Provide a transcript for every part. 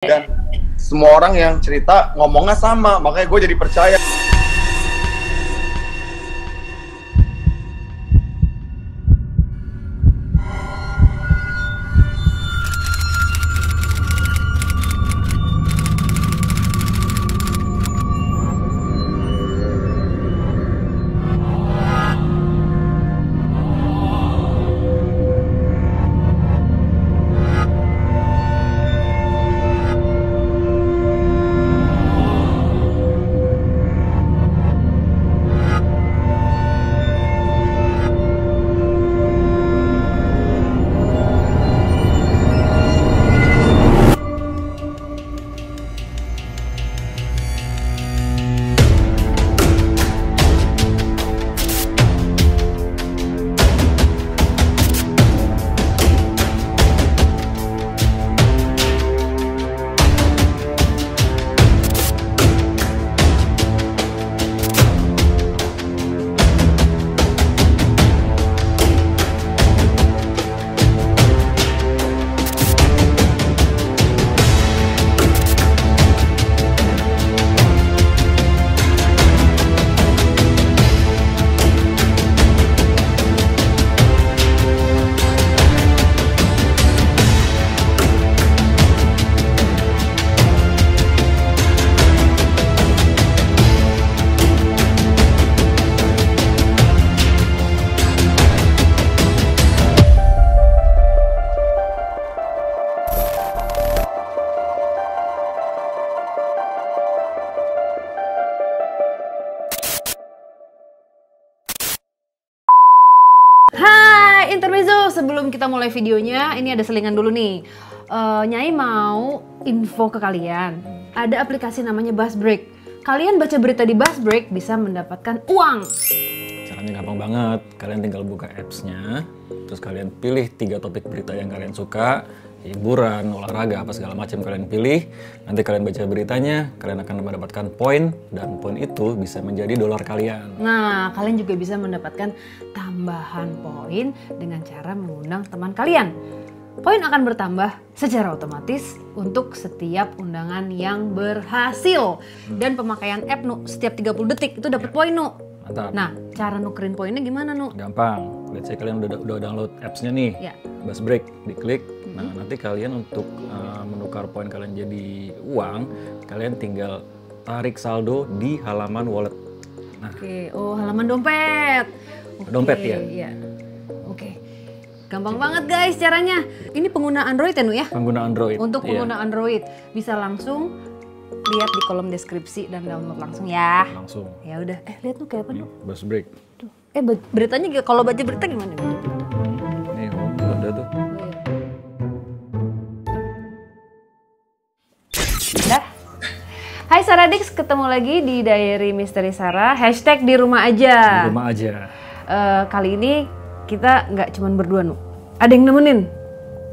Dan semua orang yang cerita ngomongnya sama, makanya gue jadi percaya. Hai Intermezzo, sebelum kita mulai videonya, ini ada selingan dulu nih. Nyai mau info ke kalian. Ada aplikasi namanya Buzzbreak. Kalian baca berita di Buzzbreak bisa mendapatkan uang. Caranya gampang banget. Kalian tinggal buka apps-nya, terus kalian pilih 3 topik berita yang kalian suka. Hiburan, olahraga, apa segala macam kalian pilih. Nanti kalian baca beritanya, kalian akan mendapatkan poin, dan poin itu bisa menjadi dolar kalian. Nah, kalian juga bisa mendapatkan tambahan poin dengan cara mengundang teman kalian. Poin akan bertambah secara otomatis untuk setiap undangan yang berhasil. Dan pemakaian app setiap 30 detik itu dapat poin Mantap. Nah, cara nukerin poinnya gimana Gampang. Let's say kalian udah download apps-nya nih. Ya. Buzzbreak, diklik. Nah, nanti kalian untuk menukar poin kalian jadi uang, kalian tinggal tarik saldo di halaman wallet. Nah, Oke, oh halaman dompet. Oke, Dompet ya? Iya. Oke. Gampang banget guys caranya. Ini pengguna Android ya, Nu ya? pengguna Android. Untuk Iya, pengguna Android bisa langsung lihat di kolom deskripsi dan download langsung ya. langsung. Ya udah, lihat tuh kayak apa Nih, tuh? Buzzbreak. Tuh. Beritanya kalau baca berita gimana? Nih, ada tuh. Dah. Hai Saradix, ketemu lagi di Diary Misteri Sarah. Hashtag di rumah aja. Di rumah aja. Kali ini kita nggak cuman berdua, Nu. Ada yang nemenin.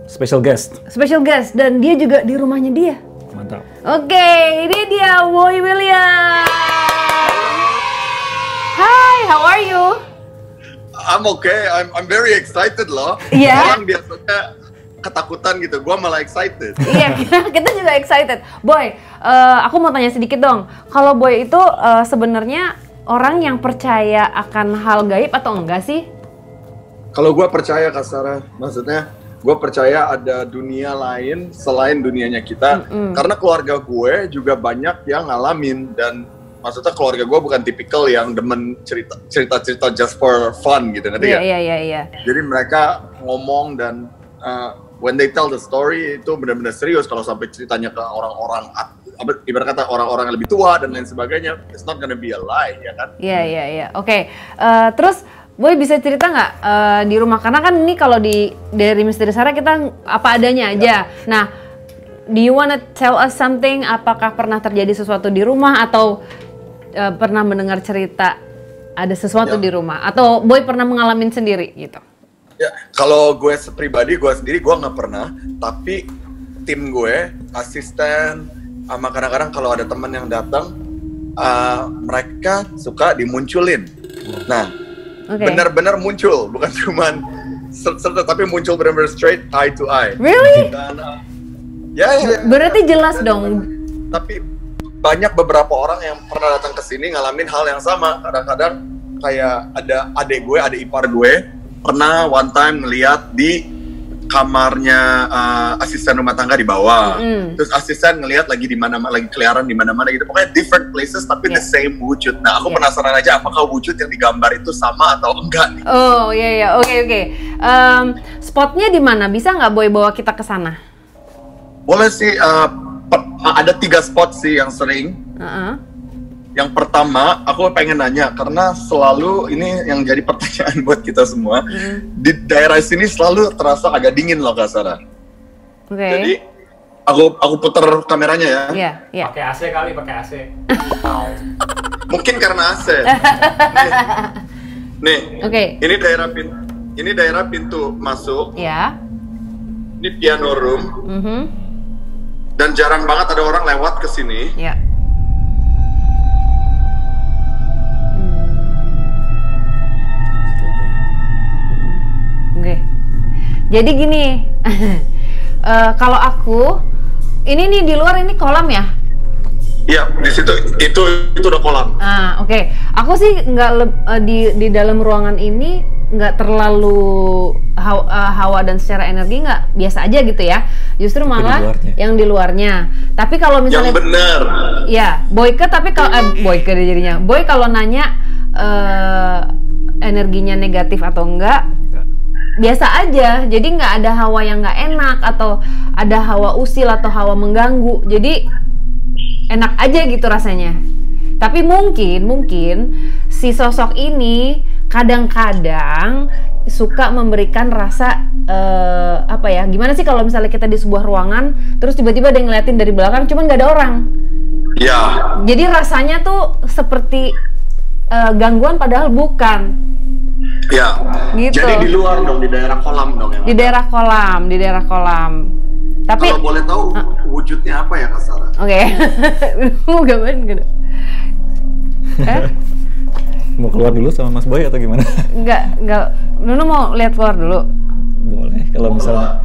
Special guest. Special guest, dan dia juga di rumahnya dia. Mantap. Oke, ini dia Boy William. Hi, how are you? I'm okay, I'm very excited loh. Iya. Orang biasanya ketakutan gitu, gue malah excited. Iya, kita juga excited. Boy, aku mau tanya sedikit dong. Kalau Boy itu sebenarnya orang yang percaya akan hal gaib atau enggak sih? Kalau gue percaya Kak Sarah, maksudnya gue percaya ada dunia lain selain dunianya kita. Karena keluarga gue juga banyak yang ngalamin, dan maksudnya keluarga gue bukan tipikal yang demen cerita-cerita just for fun gitu, ngerti ya? Iya. Jadi mereka ngomong dan when they tell the story itu benar-benar serius. Kalau sampai ceritanya ke orang-orang, ibarat kata orang-orang yang lebih tua dan lain sebagainya, it's not gonna be a lie, ya kan? Iya. Oke, terus Boy bisa cerita nggak di rumah? Karena kan ini kalau dari Misteri Sarah kita apa adanya aja. Nah, do you wanna tell us something? Apakah pernah terjadi sesuatu di rumah atau pernah mendengar cerita ada sesuatu di rumah? Atau Boy pernah mengalami sendiri gitu? Ya, kalau gue pribadi, gue sendiri gue nggak pernah. Tapi tim gue, asisten, sama kadang-kadang kalau ada teman yang datang, mereka suka dimunculin. Nah, benar-benar muncul, bukan cuman serta tapi muncul benar-benar straight eye to eye. Really? Dan Ya. Berarti jelas dong. Tapi banyak beberapa orang yang pernah datang ke sini ngalamin hal yang sama. Kadang-kadang kayak ada adik ipar gue pernah one time ngeliat di kamarnya asisten rumah tangga di bawah. Terus asisten ngelihat lagi di mana, lagi keliaran di mana-mana gitu. Pokoknya different places tapi the same wujud. Nah, aku penasaran aja apakah wujud yang digambar itu sama atau enggak nih. Oh, iya. Oke. Spotnya di mana? Bisa nggak Boy bawa kita ke sana? Boleh sih, ada 3 spot sih yang sering. Yang pertama, aku pengen nanya, karena selalu ini yang jadi pertanyaan buat kita semua. Di daerah sini selalu terasa agak dingin loh, Kak Sarah. Oke. Jadi, aku putar kameranya ya. Iya. Pakai AC kali, pakai AC. Mungkin karena AC. Nih. Oke. Ini daerah pintu masuk. Ya. Ini piano room. Dan jarang banget ada orang lewat ke sini. Ya. Oke. Jadi gini, kalau aku ini nih di luar ini kolam ya? Iya, di situ itu udah kolam. Oke. Aku sih nggak di dalam ruangan ini nggak terlalu hawa dan secara energi nggak biasa aja gitu ya. Justru malah yang di luarnya. Tapi kalau misalnya yang bener. Ya, Boyke tapi kalau Boyke jadinya. Boy kalau nanya energinya negatif atau enggak, biasa aja. Jadi nggak ada hawa yang nggak enak atau ada hawa usil atau hawa mengganggu. Jadi enak aja gitu rasanya. Tapi mungkin si sosok ini kadang-kadang suka memberikan rasa apa ya? Gimana sih kalau misalnya kita di sebuah ruangan terus tiba-tiba ada yang ngeliatin dari belakang cuman nggak ada orang. Ya. Jadi rasanya tuh seperti gangguan padahal bukan. Ya. Gitu. Jadi di luar dong, di daerah kolam dong ya. Di daerah kolam. Tapi kalau boleh tahu wujudnya apa ya, Kak Sarah? Oke. Mau gambarin gitu. Mau keluar dulu sama Mas Boy atau gimana? Enggak. Nunu mau lihat keluar dulu. Boleh, kalau misalnya.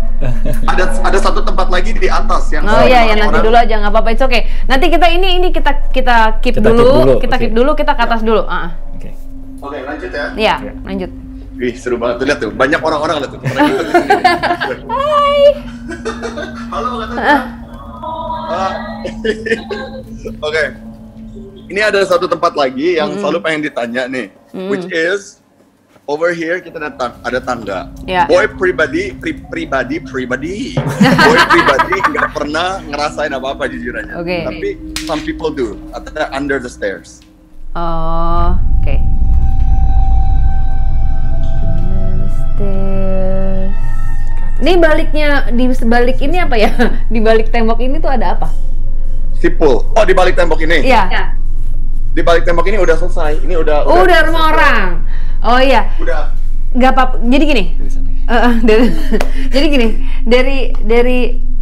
ada satu tempat lagi di atas yang nanti dulu aja, nggak apa-apa, it's okay. Nanti kita kita keep dulu, kita ke atas dulu. Oke, lanjut ya. Iya, lanjut. Wih, seru banget tuh, lihat tuh, banyak orang-orang lihat tuh. Hai. Halo, katanya. Oke. Ini ada satu tempat lagi yang selalu pengen ditanya nih, which is over here kita ada tangga. Yeah. Boy pribadi nggak pernah ngerasain apa-apa jujur aja. Okay. Tapi some people do. Ada under the stairs. Oh, oke. Under the stairs. Ini baliknya di sebalik ini apa ya? Di balik tembok ini tuh ada apa? Sipul. Oh, di balik tembok ini? Iya. Di balik tembok ini udah selesai. Ini udah rumah orang. Oh iya. Udah. Gak apa-apa. Jadi gini. Jadi gini.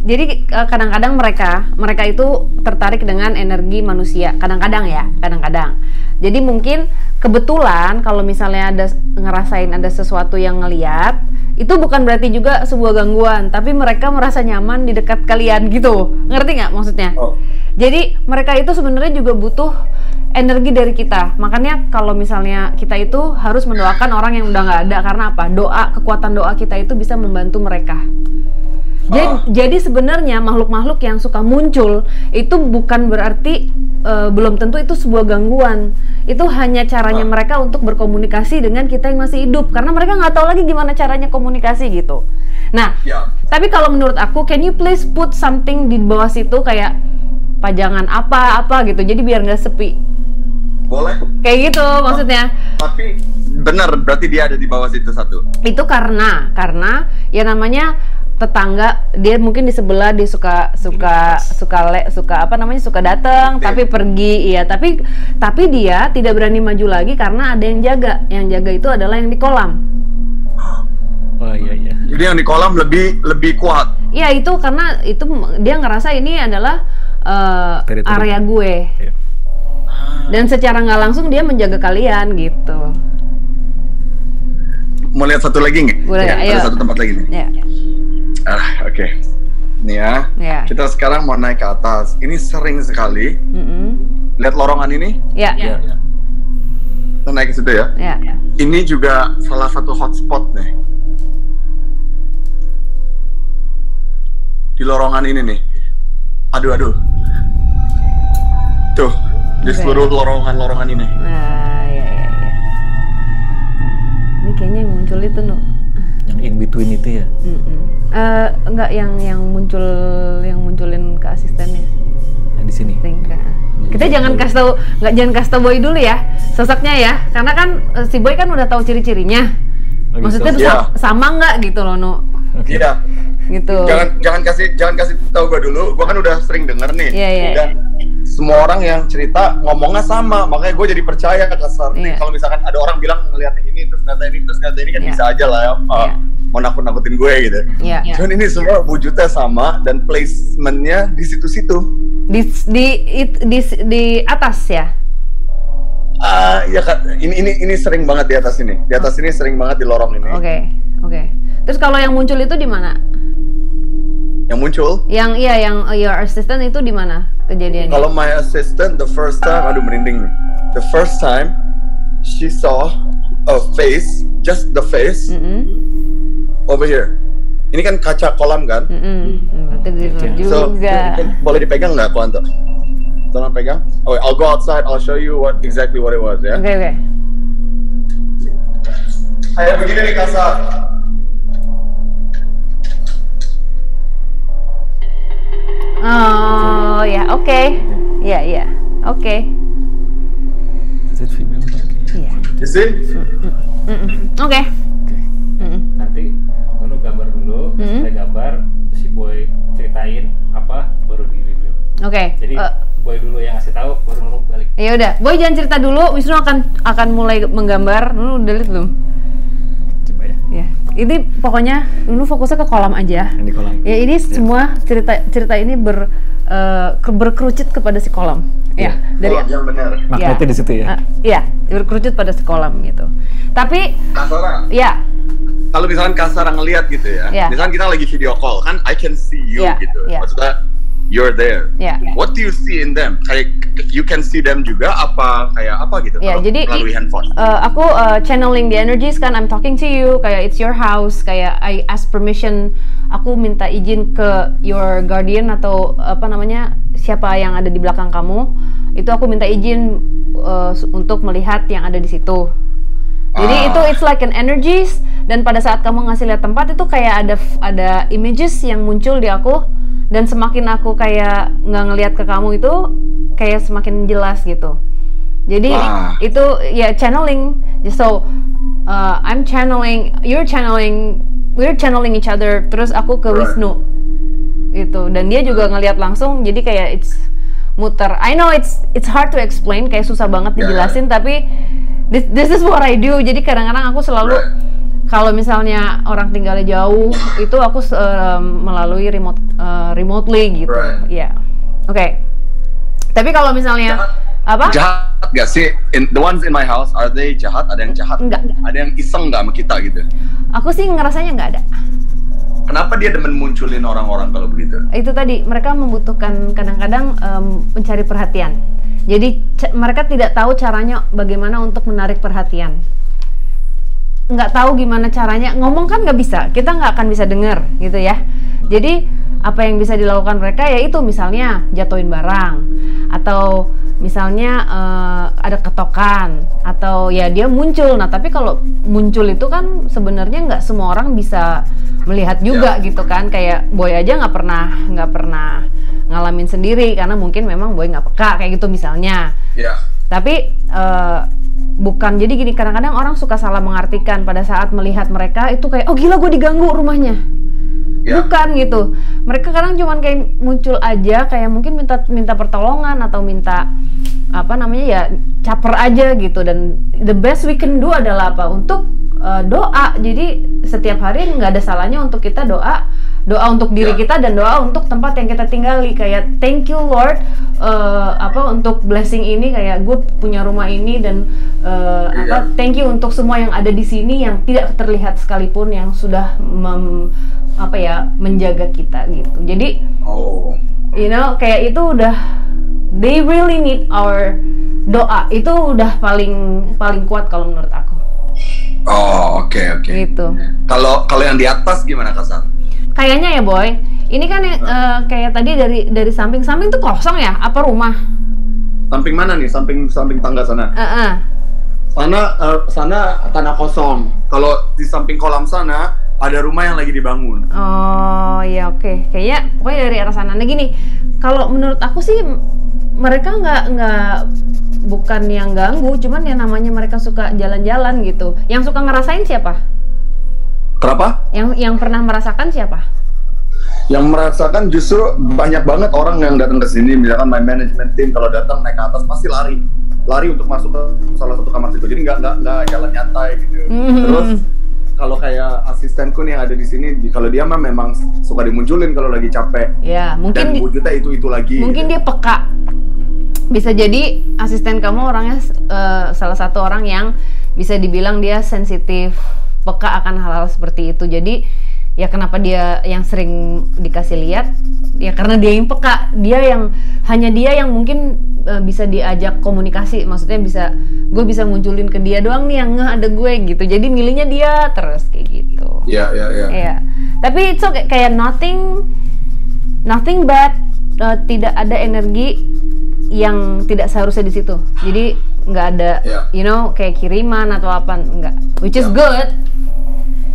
Jadi kadang-kadang mereka itu tertarik dengan energi manusia. Kadang-kadang. Jadi mungkin kebetulan kalau misalnya ngerasain ada sesuatu yang ngeliat, itu bukan berarti juga sebuah gangguan, tapi mereka merasa nyaman di dekat kalian gitu. Ngerti nggak maksudnya? Oh. Jadi mereka itu sebenarnya juga butuh energi dari kita. Makanya kalau misalnya kita itu harus mendoakan orang yang udah nggak ada. Karena apa? Kekuatan doa kita itu bisa membantu mereka. Jadi sebenarnya makhluk-makhluk yang suka muncul itu bukan berarti belum tentu itu sebuah gangguan. Itu hanya caranya mereka untuk berkomunikasi dengan kita yang masih hidup. Karena mereka nggak tahu lagi gimana caranya komunikasi gitu. Nah, tapi kalau menurut aku, can you please put something di bawah situ kayak pajangan apa gitu. Jadi biar nggak sepi. Boleh. Kayak gitu maksudnya. Tapi benar, berarti dia ada di bawah situ satu. Itu karena ya namanya tetangga, dia mungkin di sebelah dia suka datang tapi pergi, iya, tapi dia tidak berani maju lagi karena ada yang jaga. Yang jaga itu adalah yang di kolam. Oh iya. Jadi yang di kolam lebih kuat. Iya, itu karena itu dia ngerasa ini adalah area gue. Iya. Dan secara nggak langsung dia menjaga kalian gitu. Mau lihat satu lagi nggak? Boleh, ayo. Ada satu tempat lagi nih. Ya. Oke. nih ya. Ya. Kita sekarang mau naik ke atas. Ini sering sekali. Lihat lorong ini? Ya. Kita naik ke situ ya. Ya. Ini juga salah satu hotspot nih. Di lorongan ini nih. Aduh. Tuh, di seluruh lorongan ini. Nah, ya. Ini kayaknya yang muncul itu, Nu. Yang in between itu ya? Enggak, yang munculin ke asistennya. Yang di sini? Kita jangan kasih tahu Boy dulu ya, sosoknya ya. Karena kan si Boy kan udah tahu ciri-cirinya. Maksudnya sama nggak gitu loh, Nu? Iya. Gitu. Jangan kasih tahu gue dulu. Gue kan udah sering denger nih. Iya. Dan semua orang yang cerita ngomongnya sama, makanya gue jadi percaya kasar. Kalau misalkan ada orang bilang ngeliat ini terus ngeliat ini kan bisa aja lah ya. Mau nakut-nakutin gue gitu. Cuman ini semua wujudnya sama dan placementnya di situ-situ. Di atas ya? Ya kan. Ini sering banget di atas ini. Di atas ini sering banget di lorong ini. Oke. Terus kalau yang muncul itu di mana? Yang muncul? Yang your assistant itu di mana kejadiannya? Kalau my assistant the first time, aduh merinding nih. The first time she saw a face, just the face over here. Ini kan kaca kolam kan? So boleh dipegang nggak, Kuanto? Tolong pegang. Oh, I'll go outside. I'll show you exactly what it was ya. Oke. Kayak begini nih kasar. Oh ya, oke. Iya. Oke. Is it female? Iya. You see? Oke. Nanti Nunu gambar dulu, saya gambar, si Boy ceritain apa, baru di review. Oke. Jadi Boy dulu yang ngasih tahu, baru Nunu balik. Ya udah, Boy jangan cerita dulu. Wisnu akan mulai menggambar. Nunu udah lihat belum? Coba ya. Ya. Ini pokoknya Nunu fokusnya ke kolam aja. Yang di kolam. Ya ini semua cerita ini berkerucut kepada si kolam. Ya, dari yang benar. Magnetnya di situ ya. Iya, berkerucut pada si kolam gitu. Tapi Kasara. ya. Kalau misalkan Kasara ngelihat gitu ya. Misalkan kita lagi video call kan, I can see you gitu. Maksudnya you're there. What do you see in them? Kayak you can see them juga kayak apa gitu? Jadi melalui handphone. Aku channeling the energies kan, I'm talking to you, kayak it's your house, kayak I ask permission, aku minta izin ke your guardian atau siapa yang ada di belakang kamu, itu aku minta izin untuk melihat yang ada di situ. Jadi itu it's like an energies, dan pada saat kamu ngasih lihat tempat itu kayak ada images yang muncul di aku, dan semakin aku kayak nggak ngelihat ke kamu itu kayak semakin jelas gitu. Jadi itu ya channeling. So I'm channeling, you're channeling, we're channeling each other. Terus aku ke Wisnu gitu, dan dia juga ngelihat langsung. Jadi kayak it's muter. I know it's hard to explain, kayak susah banget dijelasin, tapi this is what I do. Jadi kadang-kadang aku selalu kalau misalnya orang tinggalnya jauh, itu aku melalui remotely gitu. Ya. Oke. Tapi kalau misalnya jahat gak sih? The ones in my house, are they jahat? Ada yang jahat? Enggak. Ada yang iseng nggak sama kita gitu? Aku sih ngerasanya nggak ada. Kenapa dia demen munculin orang-orang kalau begitu? Itu tadi, mereka membutuhkan kadang-kadang mencari perhatian. Jadi mereka tidak tahu caranya bagaimana untuk menarik perhatian. Nggak tahu gimana caranya, ngomong kan nggak bisa, kita nggak akan bisa dengar gitu ya. Jadi apa yang bisa dilakukan mereka yaitu misalnya jatuhin barang, atau misalnya ada ketokan, atau ya dia muncul. Nah tapi kalau muncul itu kan sebenarnya nggak semua orang bisa melihat juga gitu kan. Kayak Boy aja nggak pernah ngalamin sendiri karena mungkin memang Boy nggak peka kayak gitu misalnya. Tapi bukan, jadi gini, kadang-kadang orang suka salah mengartikan pada saat melihat mereka itu kayak, oh gila gue diganggu rumahnya. Bukan gitu. Mereka kadang cuman kayak muncul aja, kayak mungkin minta pertolongan atau minta ya caper aja gitu. Dan the best we can do adalah apa? Untuk doa. Jadi setiap hari nggak ada salahnya untuk kita doa untuk diri kita dan doa untuk tempat yang kita tinggali. Kayak thank you Lord, untuk blessing ini, kayak gue punya rumah ini dan thank you untuk semua yang ada di sini yang tidak terlihat sekalipun yang sudah menjaga kita gitu. Jadi kayak itu udah, they really need our doa, itu udah paling kuat kalau menurut aku. Oh, oke. Gitu. Kalau yang di atas gimana, Kasar? Kayaknya ya Boy, ini kan kayak tadi dari samping tuh kosong ya? Apa rumah? Samping mana nih? Samping tangga sana? Sana tanah kosong. Kalau di samping kolam sana ada rumah yang lagi dibangun. Oh iya, oke. Kayaknya pokoknya dari arah sana. Nah gini, kalau menurut aku sih mereka nggak bukan yang ganggu, cuman yang namanya mereka suka jalan-jalan gitu. Yang suka ngerasain siapa? Kenapa? Yang pernah merasakan siapa? Yang merasakan justru banyak banget orang yang datang ke sini. Misalkan my management team kalau datang naik ke atas pasti lari untuk masuk ke salah satu kamar situ. Jadi nggak jalan nyantai gitu. Terus kalau kayak asistenku nih yang ada di sini, kalau dia mah memang suka dimunculin kalau lagi capek. Ya, mungkin dan wujudnya itu lagi. Mungkin dia peka. Bisa jadi asisten kamu orangnya salah satu orang yang bisa dibilang dia sensitif, peka akan hal-hal seperti itu. Jadi ya kenapa dia yang sering dikasih lihat? Ya karena dia yang peka. Hanya dia yang mungkin bisa diajak komunikasi. Maksudnya gue bisa munculin ke dia doang nih yang ada gue gitu. Jadi milihnya dia terus kayak gitu. Iya. Tapi itu kayak nothing bad. Tidak ada energi yang tidak seharusnya di situ. Jadi nggak ada, kayak kiriman atau apa, enggak. Which is good.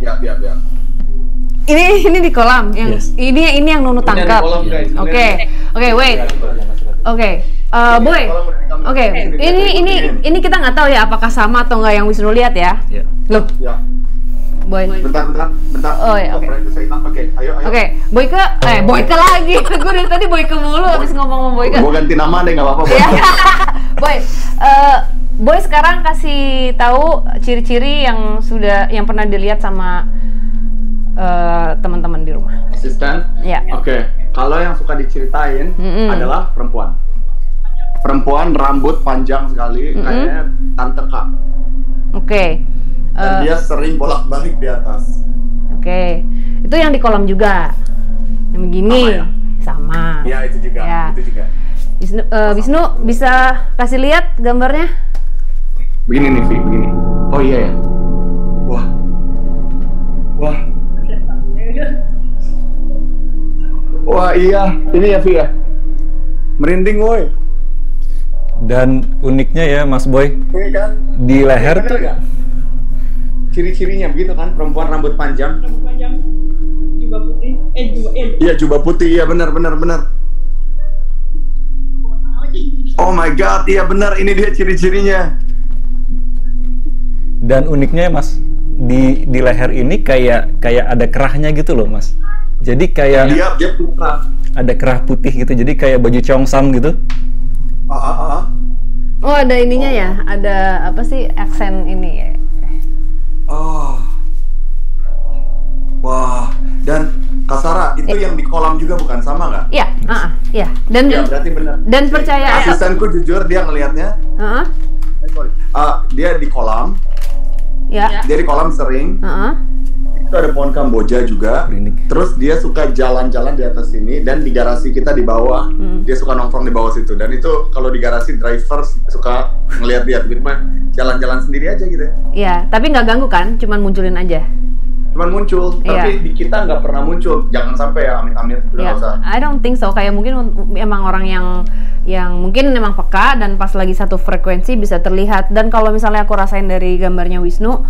Ya. Ini di kolam yang ini yang Nunu tangkap. Oke, wait. Boy. Oke. Ini kita nggak tahu ya apakah sama atau nggak yang Wisnu lihat ya. Loh. Ya. Boy. Bentar. Oh ya, oke. Ayo. Oke, Boyke lagi. Gue dari tadi Boyke mulu habis ngomong Boyke. Gue ganti nama deh, nggak apa-apa. Boy sekarang kasih tahu ciri-ciri yang pernah dilihat sama teman-teman di rumah. Asisten? Ya. Oke. Kalau yang suka diceritain adalah perempuan. Perempuan rambut panjang sekali, kayaknya Tante K. Oke. Dan dia sering bolak-balik di atas. Oke. Itu yang di kolam juga. Yang begini. Sama. Ya, itu juga. Ya. Itu juga. Wisnu bisa kasih lihat gambarnya? Begini nih, Vi, begini. Oh iya ya. Wah. Wah iya, ini ya Vi ya. Merinding woi. Dan uniknya ya Mas Boy, Ini kan di leher tuh gak? Ciri-cirinya begitu kan, perempuan rambut panjang. Rambut panjang, jubah putih, Iya, jubah putih, iya benar. Oh my god, iya benar, ini dia ciri-cirinya. Dan uniknya ya Mas, di leher ini kayak ada kerahnya gitu loh Mas. Jadi kayak dia putra. Ada kerah putih gitu, jadi kayak baju Cheongsam gitu. Oh ada ininya ya, ada apa sih aksen ini ya? Oh, wah. Dan Kasara itu yang di kolam juga bukan, sama nggak? Iya, iya. Dan ya, berarti benar. Dan percaya asistenku jujur dia ngelihatnya. Dia di kolam. Ya. Dia di kolam sering. Itu ada pohon kamboja juga. Terus dia suka jalan-jalan di atas sini, dan di garasi kita di bawah. Dia suka nongkrong di bawah situ. Dan itu kalau di garasi driver suka ngeliat-liat gitu mah, jalan-jalan sendiri aja gitu. Iya, tapi nggak ganggu kan? Cuman munculin aja. Cuman muncul, tapi di kita nggak pernah muncul. Jangan sampai ya, amit-amit. Iya, I don't think so. Kayak mungkin emang orang yang mungkin memang peka dan pas lagi satu frekuensi bisa terlihat. Dan kalau misalnya aku rasain dari gambarnya Wisnu,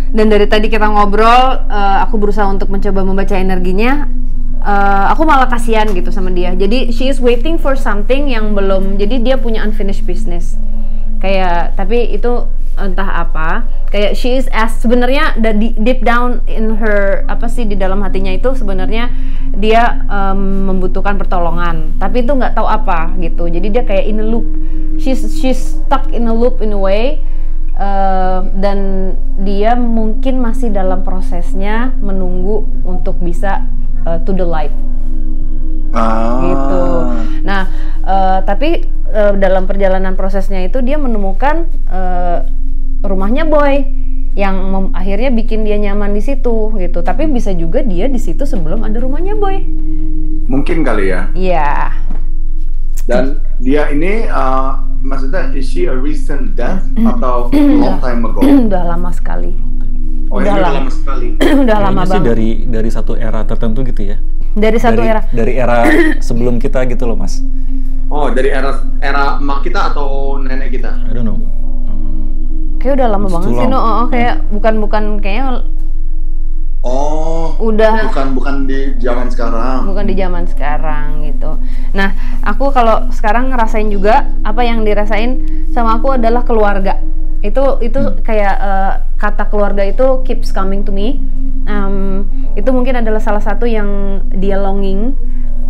dan dari tadi kita ngobrol, aku berusaha untuk mencoba membaca energinya. Aku malah kasihan gitu sama dia. Jadi she is waiting for something yang belum. Jadi dia punya unfinished business. Kayak tapi itu entah apa. Kayak she is sebenarnya deep down in her, apa sih di dalam hatinya itu sebenarnya dia membutuhkan pertolongan. Tapi itu nggak tahu apa gitu. Jadi dia kayak in a loop. She's stuck in a loop in a way. Dan dia mungkin masih dalam prosesnya menunggu untuk bisa to the light. Gitu. Nah, tapi dalam perjalanan prosesnya itu dia menemukan rumahnya Boy yang akhirnya bikin dia nyaman di situ gitu. Tapi bisa juga dia di situ sebelum ada rumahnya Boy. Mungkin kali ya. Iya. Dan dia ini maksudnya is she a recent death atau long time ago? Udah lama sekali. Oh, ini udah lama sekali. Udah lama Kayaknya sih banget. dari satu era tertentu gitu ya. Dari satu era. Dari era sebelum kita gitu loh, Mas. Oh, dari era emak kita atau nenek kita? I don't know. Kayak udah lama banget sih, long. no. Kayak bukan kayaknya Oh, udah bukan di zaman sekarang. bukan di zaman sekarang gitu. Nah, aku kalau sekarang ngerasain juga apa yang dirasain sama aku adalah keluarga. Itu kayak kata keluarga itu keeps coming to me. Itu mungkin adalah salah satu yang dia longing,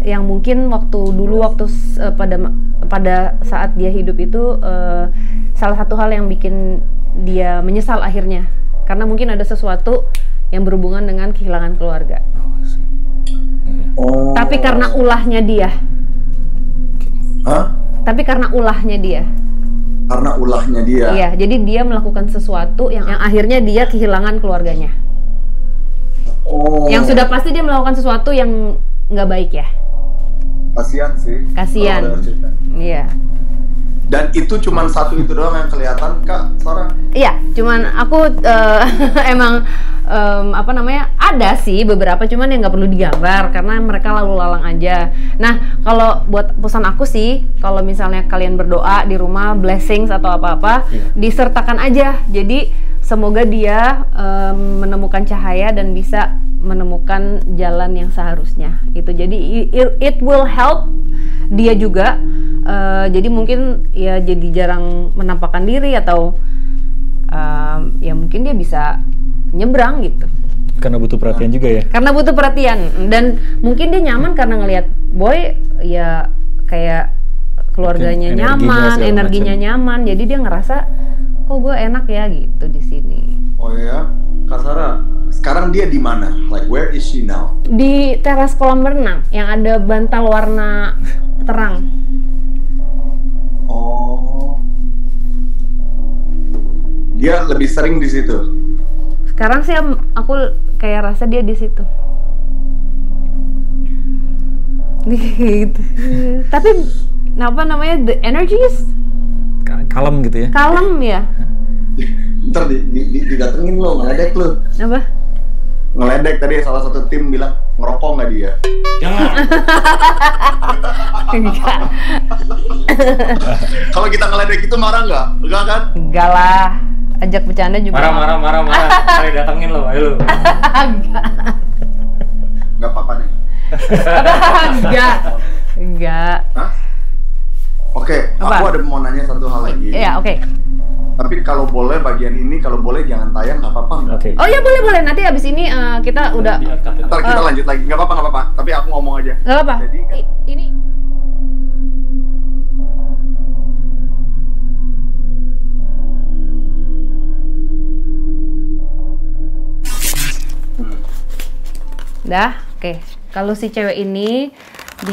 yang mungkin waktu pada saat dia hidup itu salah satu hal yang bikin dia menyesal akhirnya, karena mungkin ada sesuatu yang berhubungan dengan kehilangan keluarga. Oh. Tapi karena ulahnya dia. Hah? Tapi karena ulahnya dia. Karena ulahnya dia. Iya, jadi dia melakukan sesuatu yang akhirnya dia kehilangan keluarganya. Oh. Yang sudah pasti dia melakukan sesuatu yang nggak baik ya. Kasian sih. Kasian. kalau ada cerita. Iya. Dan itu cuman satu itu doang yang kelihatan, Kak Sarah? Iya, cuman aku emang ada sih beberapa, cuman yang nggak perlu digambar karena mereka lalu lalang aja. Nah, kalau buat pesan aku sih, kalau misalnya kalian berdoa di rumah blessings atau apa-apa, disertakan aja. Jadi semoga dia menemukan cahaya dan bisa menemukan jalan yang seharusnya. Itu jadi it will help dia juga. Jadi mungkin ya jadi jarang menampakkan diri atau ya mungkin dia bisa nyebrang gitu. Karena butuh perhatian juga ya. Karena butuh perhatian dan mungkin dia nyaman karena ngelihat Boy ya kayak keluarganya Mungkin nyaman, energinya macam. nyaman. Jadi dia ngerasa kok gue enak ya gitu di sini. Oh ya, Kak Sarah, sekarang dia di mana? Like where is she now? Di teras kolam renang yang ada bantal warna terang. Oh. Dia lebih sering di situ. Sekarang sih aku kayak rasa dia di situ. Gitu. Tapi apa namanya, the energy is Kalem gitu ya. kalem ya. Ntar didatengin lo, ngeledek lo. Apa? Ngeledek tadi salah satu tim bilang ngerokok nggak dia? Jangan. Enggak. Kalau kita ngeledek itu marah nggak? Enggak kan? Enggak lah. Ajak bercanda juga. Marah. Kali datengin lo, ayo lo. Nggak apa-apa nih. Enggak. Hah? Oke, Apa? aku ada mau nanya satu hal lagi. Iya, oke. Tapi kalau boleh bagian ini, kalau boleh jangan tayang, nggak apa-apa. nggak? Oke. Oh ya boleh. Nanti abis ini kita udah Ntar kita lanjut lagi, nggak apa-apa. Tapi aku ngomong aja. nggak apa. Jadi kan- Ini dah, oke. Kalau si cewek ini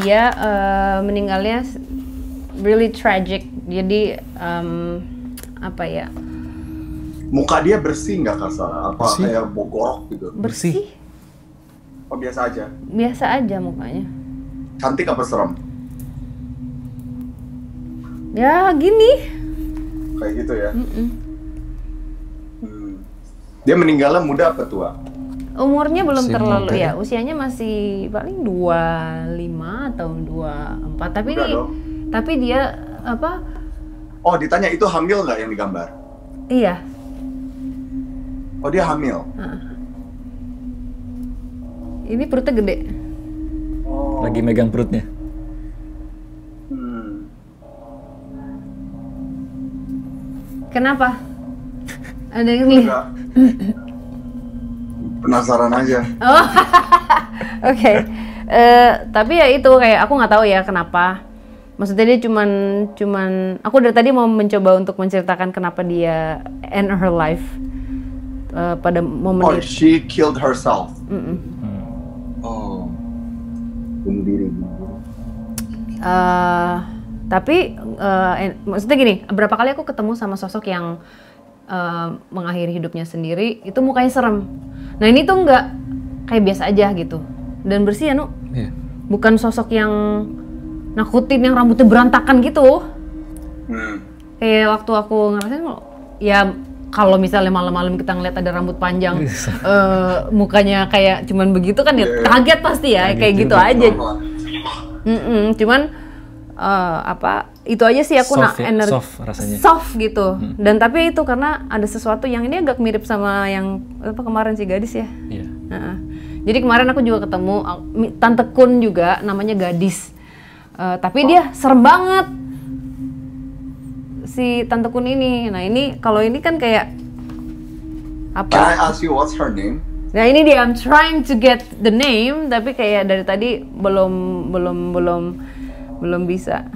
dia meninggalnya really tragic. Jadi apa ya? Muka dia bersih nggak Kak Sarah? Apa Bersih. kayak bogorok gitu? Bersih. Oh biasa aja. Biasa aja mukanya. Cantik apa serem? Ya gini. Kayak gitu ya. Dia meninggalnya muda apa tua? Umurnya belum Masih terlalu muda ya, ya? usianya masih paling 25 atau 24. Tapi Muda ini dong. tapi dia apa? Oh ditanya itu hamil nggak yang digambar? Iya. Oh dia hamil. Ini perutnya gede. Oh. Lagi megang perutnya. Kenapa? Ada yang lihat? Enggak. Penasaran aja. Oh, oke. Tapi ya itu kayak aku nggak tahu ya kenapa. Maksudnya dia cuman aku dari tadi mau mencoba untuk menceritakan kenapa dia end her life pada momen Oh itu. she killed herself. Oh. Bunuh diri. Tapi maksudnya gini, berapa kali aku ketemu sama sosok yang mengakhiri hidupnya sendiri, itu mukanya serem. Nah ini tuh nggak, kayak biasa aja gitu. Dan bersih ya, Iya. Bukan sosok yang nakutin, yang rambutnya berantakan gitu. Kayak waktu aku ngerasain, ya kalau misalnya malam-malam kita ngeliat ada rambut panjang, mukanya kayak cuman begitu kan ya kaget pasti ya, kayak gitu aja. Cuman itu aja sih aku Soft ya, energi soft rasanya. soft gitu. Dan tapi itu karena ada sesuatu yang ini agak mirip sama yang apa kemarin si gadis ya. Iya. Jadi kemarin aku juga ketemu Tante Kun juga, namanya Gadis. Tapi dia serem banget si Tante Kun ini. Nah ini kalau ini kan kayak apa? Can I ask you what's her name? Nah ini dia, I'm trying to get the name, tapi kayak dari tadi belum bisa.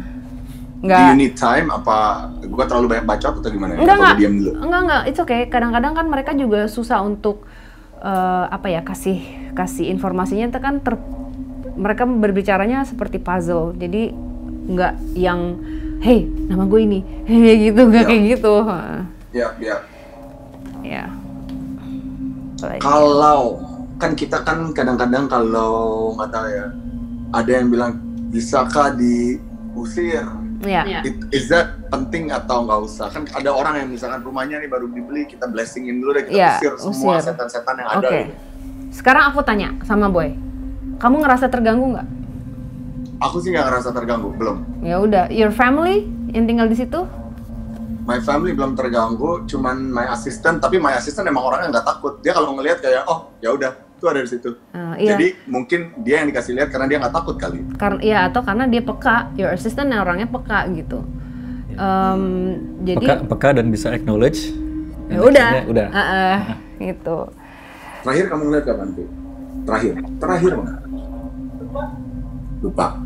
Do you need time? Apa gua terlalu banyak bacot atau gimana? Enggak. Diam dulu. Enggak. It's okay. Kadang-kadang kan mereka juga susah untuk kasih informasinya. Itu kan mereka berbicaranya seperti puzzle. Jadi nggak yang hey nama gue ini, hey gitu, nggak kayak gitu. Iya. Ya. Kalau kan kita kan kadang-kadang kalau nggak tahu ya, ada yang bilang bisakah diusir? Iya. Is that penting atau nggak usah? Kan ada orang yang misalkan rumahnya nih baru dibeli, kita blessingin dulu deh, kita usir semua setan-setan yang ada. Oke. Gitu. Sekarang aku tanya sama Boy, kamu ngerasa terganggu nggak? Aku sih nggak ngerasa terganggu, belum. Ya udah, your family yang tinggal di situ? My family belum terganggu, cuman my assistant. Tapi my assistant emang orangnya nggak takut. Dia kalau ngelihat kayak, oh ya udah, itu ada di situ. Iya. Jadi mungkin dia yang dikasih lihat karena dia nggak takut kali. Atau karena dia peka, your assistant orangnya peka gitu. Jadi Peka dan bisa acknowledge. ya udah. Gitu. Terakhir kamu ngeliat kapan tuh? Terakhir mana? Lupa.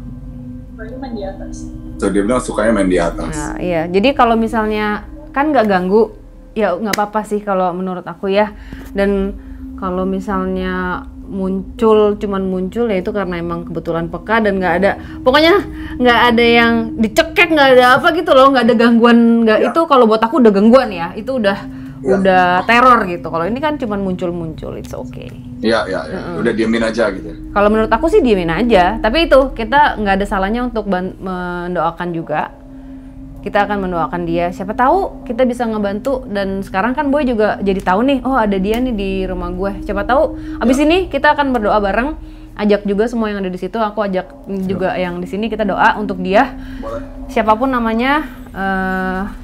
Pokoknya main di atas. So dia bilang sukanya main di atas. Nah, iya. Jadi kalau misalnya kan nggak ganggu, ya nggak apa-apa sih kalau menurut aku ya. Dan kalau misalnya cuman muncul ya itu karena emang kebetulan peka dan pokoknya nggak ada yang dicekek, nggak ada apa gitu loh, nggak ada gangguan, itu kalau buat aku udah gangguan ya, itu udah teror gitu. Kalau ini kan cuman muncul, it's okay. Iya. Udah diemin aja gitu. Kalau menurut aku sih diemin aja, tapi itu kita nggak ada salahnya untuk mendoakan juga. Kita akan mendoakan dia, siapa tahu kita bisa ngebantu. Dan sekarang kan Boy juga jadi tahu nih, oh ada dia nih di rumah gue. Siapa tahu abis ini kita akan berdoa bareng, ajak juga semua yang ada di situ. Aku ajak juga yang di sini, kita doa untuk dia. Boleh. Siapapun namanya,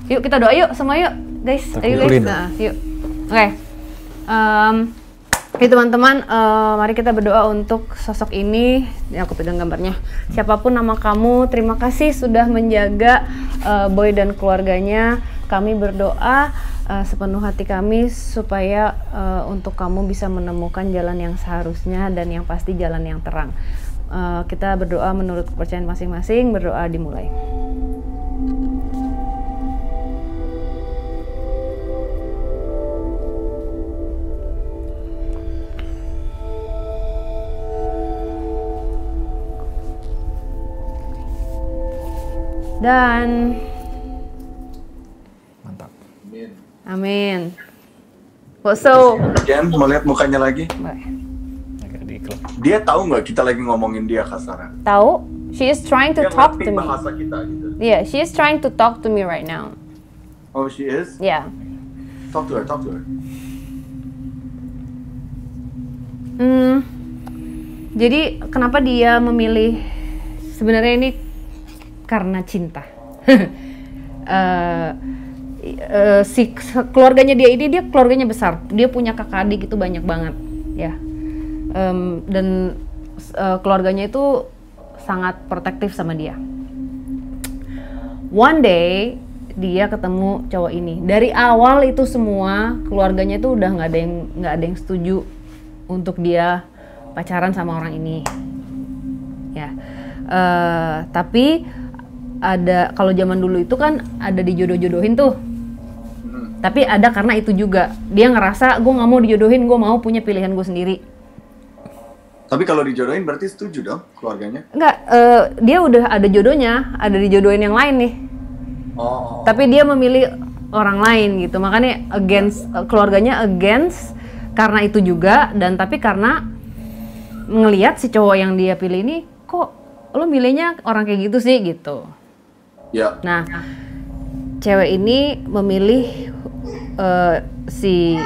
yuk kita doa yuk semua yuk guys, ayo guys. Nah, yuk. Oke. Oke teman-teman, mari kita berdoa untuk sosok ini. Ya, aku pegang gambarnya. Siapapun nama kamu, terima kasih sudah menjaga Boy dan keluarganya. Kami berdoa sepenuh hati kami supaya untuk kamu bisa menemukan jalan yang seharusnya dan yang pasti jalan yang terang. Kita berdoa menurut kepercayaan masing-masing. Berdoa dimulai. Dan Mantap. amin. So Again, mau lihat mukanya lagi? Agak diiklop. Dia tahu nggak kita lagi ngomongin dia, Kasara? tahu, she is trying to Dia talk ngerti to me. bahasa kita gitu. Yeah, she is trying to talk to me right now. Oh, she is? Yeah. Talk to her. Jadi kenapa dia memilih, sebenarnya ini karena cinta. Si keluarganya dia keluarganya besar, dia punya kakak adik itu banyak banget ya. Dan keluarganya itu sangat protektif sama dia. One day dia ketemu cowok ini. Dari awal itu semua keluarganya itu udah nggak ada yang setuju untuk dia pacaran sama orang ini ya. Tapi ada, kalau zaman dulu itu kan ada dijodoh-jodohin tuh. Tapi ada karena itu juga dia ngerasa gue nggak mau dijodohin, gue mau punya pilihan gue sendiri. Tapi kalau dijodohin berarti setuju dong keluarganya? Enggak, dia udah ada jodohnya, ada dijodohin yang lain nih. Oh. Tapi dia memilih orang lain gitu, makanya keluarganya against karena itu juga, dan tapi karena ngelihat si cowok yang dia pilih ini, kok lo milihnya orang kayak gitu sih gitu. Ya. Nah, cewek ini memilih si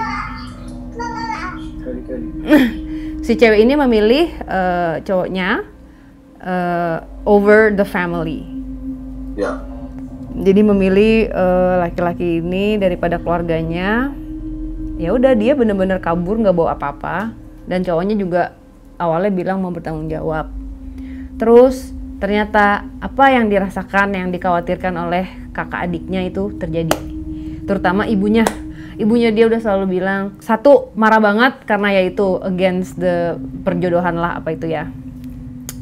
cewek ini memilih cowoknya over the family. Ya. Jadi memilih laki-laki ini daripada keluarganya. Ya udah, dia bener-bener kabur, nggak bawa apa-apa, dan cowoknya juga awalnya bilang mau bertanggung jawab. Terus ternyata apa yang dirasakan, yang dikhawatirkan oleh kakak adiknya itu terjadi. Terutama ibunya dia udah selalu bilang, satu, marah banget karena ya itu against the perjodohan lah apa itu ya.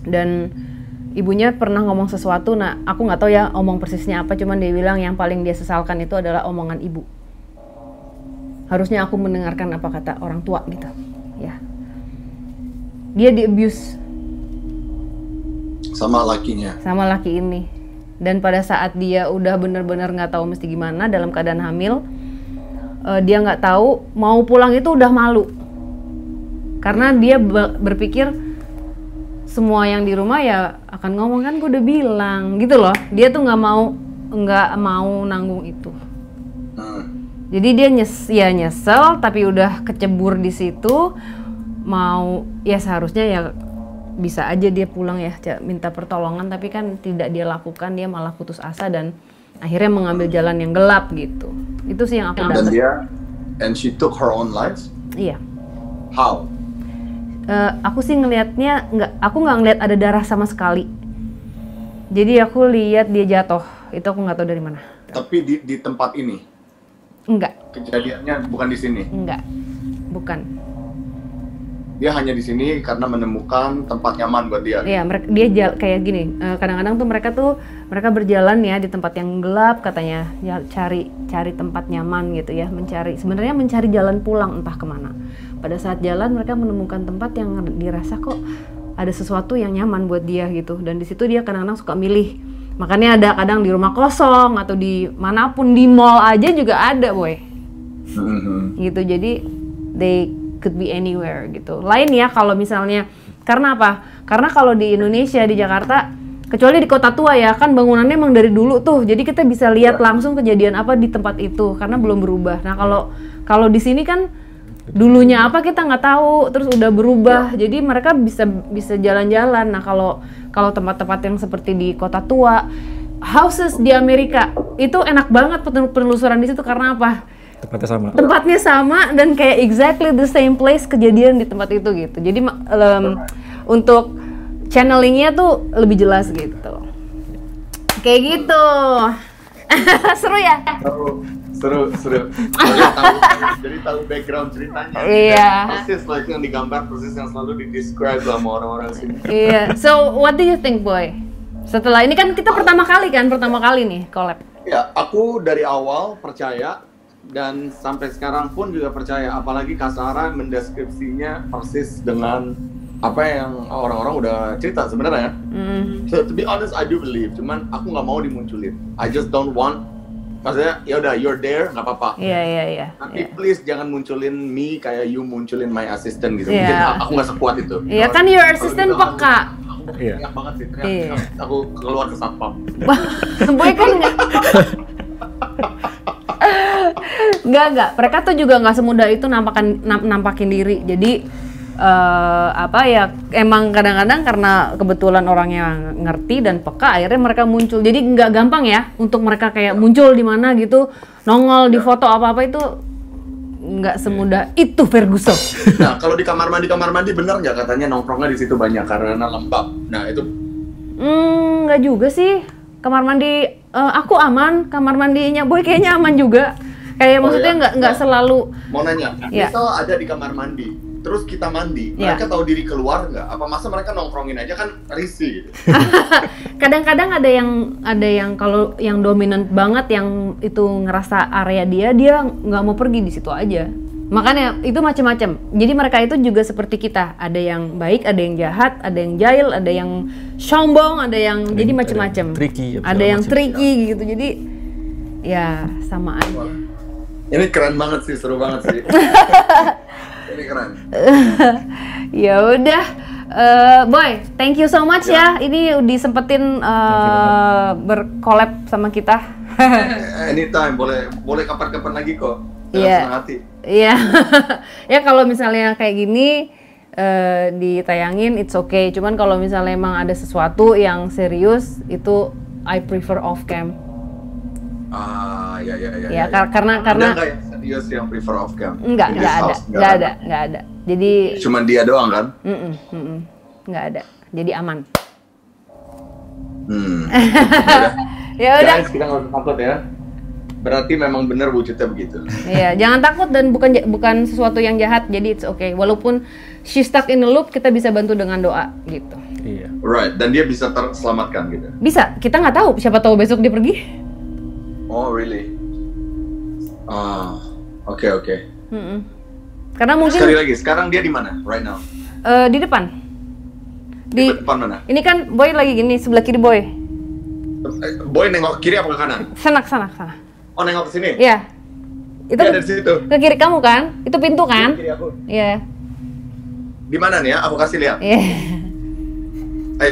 Dan ibunya pernah ngomong sesuatu, nah aku nggak tahu ya omong persisnya apa, cuman dia bilang yang paling dia sesalkan itu adalah omongan ibu. Harusnya aku mendengarkan apa kata orang tua gitu ya. Dia di abuse sama lakinya, sama laki ini. Dan pada saat dia udah bener-bener nggak tahu mesti gimana dalam keadaan hamil, dia nggak tahu mau pulang itu udah malu karena dia berpikir semua yang di rumah ya akan ngomong, kan gue udah bilang gitu loh. Dia tuh nggak mau nanggung itu. Jadi dia nyesel tapi udah kecebur di situ. Mau ya seharusnya ya bisa aja dia pulang ya, minta pertolongan, tapi kan tidak dia lakukan. Dia malah putus asa dan akhirnya mengambil jalan yang gelap gitu. Itu sih yang aku dapat. And she took her own life? Iya. How? Aku sih ngelihatnya aku nggak ngelihat ada darah sama sekali. Jadi aku lihat dia jatuh. Itu aku nggak tahu dari mana. Tapi di tempat ini? Enggak. Kejadiannya bukan di sini? Enggak. Bukan. Dia hanya di sini karena menemukan tempat nyaman buat dia. Iya, dia kayak gini. Kadang-kadang tuh mereka berjalan ya di tempat yang gelap katanya, ya cari tempat nyaman gitu ya, sebenarnya mencari jalan pulang entah kemana. Pada saat jalan mereka menemukan tempat yang dirasa kok ada sesuatu yang nyaman buat dia gitu, dan di situ dia kadang-kadang suka milih. Makanya ada kadang di rumah kosong atau di manapun, di mall aja juga ada, boy. Gitu, jadi they could be anywhere gitu. Lain ya kalau misalnya, karena apa? Karena kalau di Indonesia, di Jakarta, kecuali di kota tua ya, kan bangunannya emang dari dulu tuh. Jadi kita bisa lihat langsung kejadian apa di tempat itu karena belum berubah. Nah kalau di sini kan dulunya apa kita nggak tahu, terus udah berubah. Jadi mereka bisa jalan-jalan. Nah kalau tempat-tempat yang seperti di kota tua, houses di Amerika itu enak banget penelusuran di situ karena apa? Tempatnya sama dan kayak exactly the same place kejadian di tempat itu gitu. Jadi untuk channelingnya tuh lebih jelas gitu. Kayak gitu. Seru ya? Seru. Jadi tahu background ceritanya. Iya. Persis like yang digambar, persis yang selalu di-describe sama orang-orang sini. Iya. So what do you think, boy? Setelah ini kan kita pertama kali nih collab. Ya, aku dari awal percaya. Dan sampai sekarang pun juga percaya, apalagi Kak Sarah mendeskripsinya persis dengan apa yang orang-orang udah cerita sebenarnya. So to be honest, I do believe, cuman aku nggak mau dimunculin. I just don't want, maksudnya ya udah you're there, nggak apa-apa. Iya. Tapi please jangan munculin me kayak you munculin my assistant gitu. Mungkin aku nggak sekuat itu. Iya kan your assistant peka. Iya banget sih. Aku keluar ke satpam. Boy kan nggak. Enggak. Mereka tuh juga nggak semudah itu nampakin diri. Jadi emang kadang-kadang karena kebetulan orangnya ngerti dan peka, akhirnya mereka muncul. Jadi nggak gampang ya untuk mereka kayak muncul di mana gitu, nongol di foto apa-apa itu nggak semudah itu, Ferguson. Nah kalau di kamar mandi bener nggak katanya nongkrongnya di situ banyak karena lembab. Nah itu nggak juga sih. Kamar mandi aku aman, kamar mandinya Boy kayaknya aman juga. Kayak maksudnya nggak selalu. Mau nanya, misal ada di kamar mandi, terus kita mandi, mereka tahu diri keluar nggak? Apa masa mereka nongkrongin aja, kan risih gitu? Kadang-kadang ada yang kalau yang dominan banget, yang itu ngerasa area dia nggak mau pergi di situ aja. Makanya itu macam-macam. Jadi mereka itu juga seperti kita. Ada yang baik, ada yang jahat, ada yang jahil, ada yang sombong, ada yang jadi macam-macam. Ada yang tricky gitu. Jadi ya sama aja. Ini keren banget sih, seru banget sih. Ini keren. Ya udah, Boy, thank you so much ya. Ini disempetin berkolab sama kita. Anytime, boleh kapan-kapan lagi kok. Iya. Senang hati. Iya. Ya kalau misalnya kayak gini ditayangin it's okay. Cuman kalau misalnya emang ada sesuatu yang serius itu I prefer off cam. Ya. Karena Ada nggak yang serius yang prefer off cam? Nggak ada. Jadi cuman dia doang kan? Nggak ada. Jadi aman. Ya udah. Guys, kita nggak usah takut ya. Berarti memang benar wujudnya begitu. Iya, jangan takut dan bukan sesuatu yang jahat. Jadi it's okay. Walaupun she stuck in the loop, kita bisa bantu dengan doa gitu. Iya. Right, dan dia bisa terselamatkan gitu. Bisa, kita nggak tahu. Siapa tahu besok dia pergi. Oh really? Oke. Karena mungkin Sekali lagi, sekarang dia di mana? Right now? di depan. Di depan mana? Ini kan Boy lagi gini, sebelah kiri Boy. Boy nengok kiri apa ke kanan? Sana. Oh nengok ke sini? Iya. Itu Dia ada di situ. ke kiri kamu kan? Itu pintu kan? Kiri aku. Iya. Di mana nih ya? Aku kasih lihat. Iya.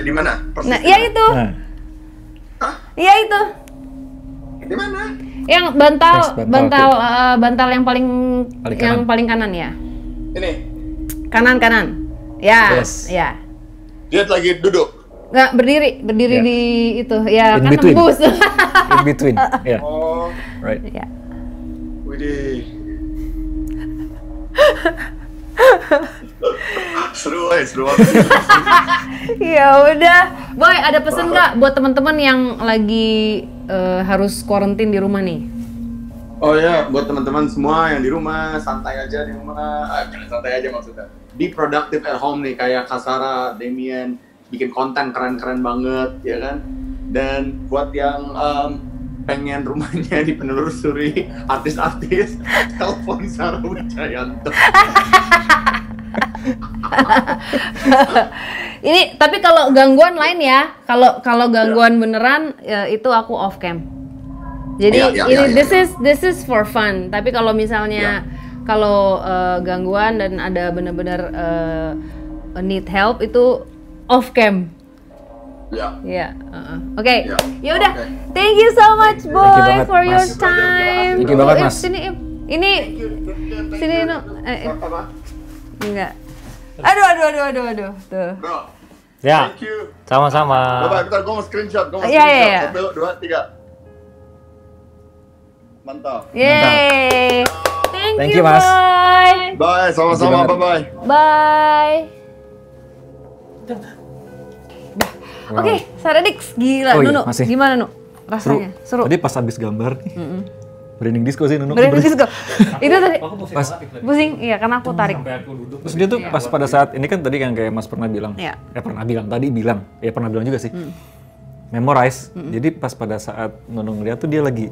Di mana? Persis. Nah, iya itu. Hah? Iya itu. Di mana? Yang bantal yang paling kanan ya. Ini. Kanan. Ya. Yes. Ya. Dia lagi duduk. Nggak berdiri Ya. di itu. Ya, In kan between. nembus. In between. Ya. Oh, Right. Ya. widih. Seru banget. Ya udah. Boy, ada pesan nggak buat teman-teman yang lagi harus karantin di rumah nih? Oh ya, buat teman-teman semua yang di rumah, santai aja di rumah. Jangan santai aja maksudnya. Be productive at home nih, kayak Kasara, Damien, bikin konten keren-keren banget, ya kan? Dan buat yang pengen rumahnya dipenelusuri artis-artis, telepon Sarah Wijayanto. Ini tapi kalau gangguan lain ya, kalau gangguan beneran ya, itu aku off cam. Jadi this is for fun. Tapi kalau misalnya kalau gangguan dan ada benar-benar need help itu off cam. Ya. Oke. Ya. Ya udah. Oke. Thank you so much Thank you Boy banget, for your Mas. time. Thank you banget, Mas. Sini ini sini no. Apa? Enggak. Aduh. Tuh. Bro, Ya, thank you. sama-sama. Bye-bye, bentar gue mau screenshot. Iya. 1, 2, 3. Mantap. Yeay. Thank you, Mas. Boy. Bye, sama-sama. Thank you Bye-bye. Bye. Wow. Oke, Saradix, gila. Oh iya, Nunu, masih. gimana Nu? Rasanya? Seru. Tadi pas habis gambar nih, branding disco sih Nunu. Berani disco. Itu tadi Aku pusing Pas- banget tadi. pusing, iya karena aku tarik. Sampai aku duduk. Terus dia tuh pas pada saat ini kan tadi kan kayak Mas pernah bilang, Iya. pernah bilang juga sih, memorize. Jadi pas pada saat Nunu ngeliat tuh dia lagi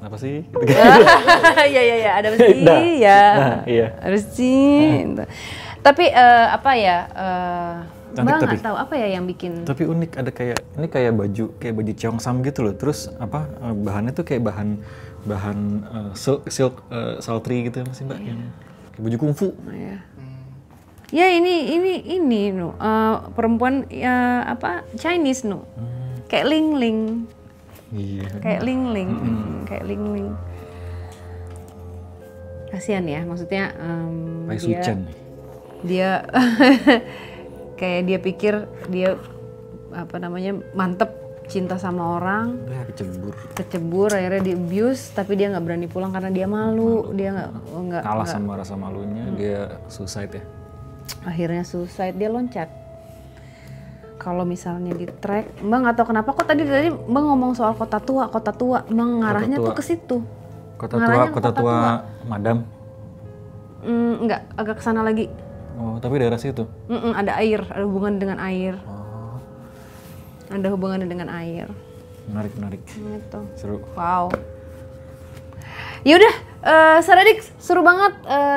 apa sih? Gitu. Iya, ada besi, Nah, ya. iya. Ada besi. Tapi apa ya? Cantik Mbak tapi. nggak tahu apa ya yang bikin. Tapi unik, ada kayak ini kayak baju Cheongsam gitu loh. Terus apa bahannya tuh kayak bahan silk sultry gitu masih Mbak, yang kayak baju kungfu. Ya. Ya ini Nu, perempuan ya apa Chinese Nu. Kayak Ling. Iya. Kayak Ling. Kayak Ling. Kasihan ya, maksudnya Pai Suchan nih. dia kayak dia pikir dia apa namanya mantep cinta sama orang, Udah kecebur akhirnya di abuse, tapi dia nggak berani pulang karena dia malu. Dia nggak kalah sama rasa malunya, dia suicide ya. akhirnya suicide, dia loncat. Kalau misalnya di track, Mbak nggak tahu kenapa kok tadi Mbak ngomong soal kota tua, Mbak ngarahnya Kota tuh tua. ke situ. Kota tua Madam. Enggak, agak kesana lagi. Oh, tapi daerah situ. Ada air, ada hubungan dengan air. Ada hubungannya dengan air. Menarik. Gitu. Seru. Wow. Yaudah, Saradik seru banget.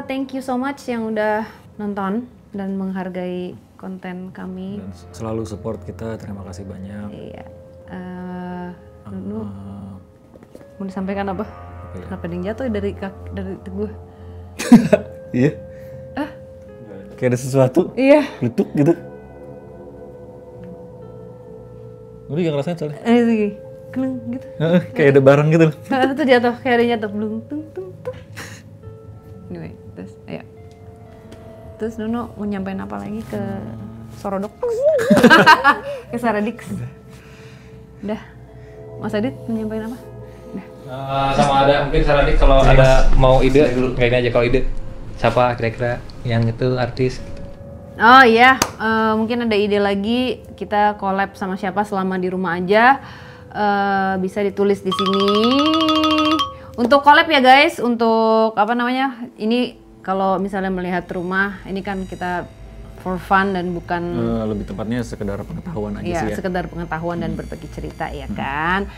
Thank you so much yang udah nonton dan menghargai konten kami. Dan selalu support kita, terima kasih banyak. Iya. Nunu, mau disampaikan apa? ya? Kenapa ada yang jatuh dari gue? Iya. Kayak ada sesuatu. Iya. Letuk gitu. Udah gak ngerasain soalnya. Lagi, keleng gitu. Kayak ada barang gitu. Itu jatuh, kayak ada yang jatuh, blung, tung, tung, tung. Anyway, terus, ayo. Terus Nunu mau nyampein apa lagi ke Sorodok? Ke Saradix? Udah. Mas Adit mau nyampein apa? Sama ada mungkin Saradik kalau ada mau ide, kayak ini aja kalau ide. Siapa kira-kira yang itu artis? Oh iya, mungkin ada ide lagi kita collab sama siapa selama di rumah aja. Bisa ditulis di sini. Untuk collab ya guys, untuk apa namanya? Ini kalau misalnya melihat rumah, ini kan kita for fun dan bukan lebih tepatnya sekedar pengetahuan aja sih ya. Sekedar pengetahuan dan berbagi cerita ya kan.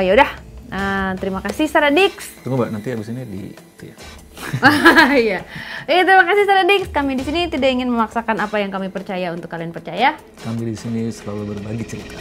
Ya udah, terima kasih Saradix. Tunggu Mbak, nanti abis ini di itu ya. Iya. Terima kasih Saradix. Kami di sini tidak ingin memaksakan apa yang kami percaya untuk kalian percaya. Kami di sini selalu berbagi cerita.